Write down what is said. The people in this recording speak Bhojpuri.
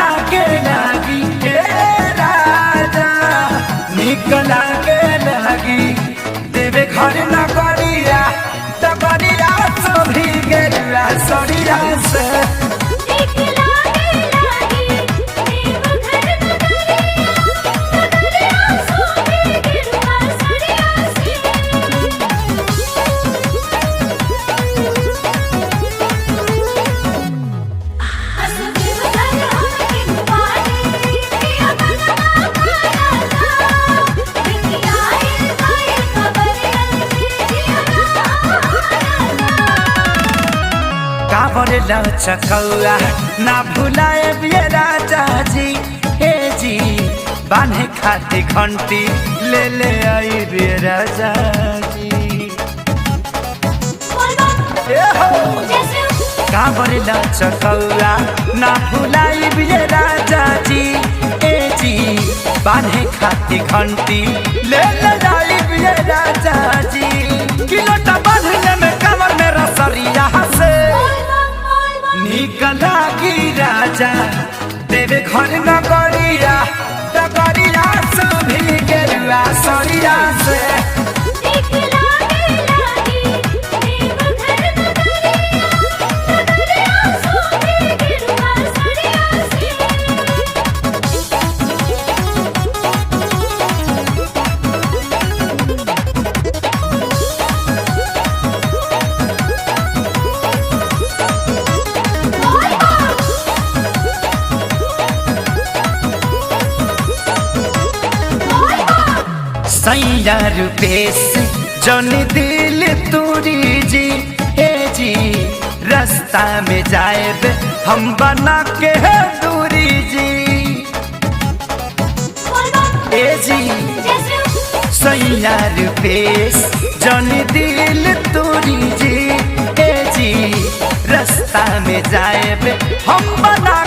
लागे लगी हे राजा निकला के लगी देवे घर न करिया तबरिया सभी गेरुआ सरिया से कांवर लचकौआ ना भुलाए बिये राजा जी हे जी बांधे खाती घंटी ले ले आई बिये राजा जी कांवर लचकौआ ना भुलाए बिये राजा जी हे जी बांधे खाती घंटी ले ले आई बिये राजा जी किलोटा बांधने में कांवर में रसरिया से निकला की राजा देवे घर न करिया डगरिया सभी गेरुआ सरिया से सैया रुपेश जन दिल तूरी जी हे जी रास्ता में जाएब हम बना के दूरी जी ए जी सैया रुपेश जन दिल तूरी जी हे जी रास्ता में जाएब हम बना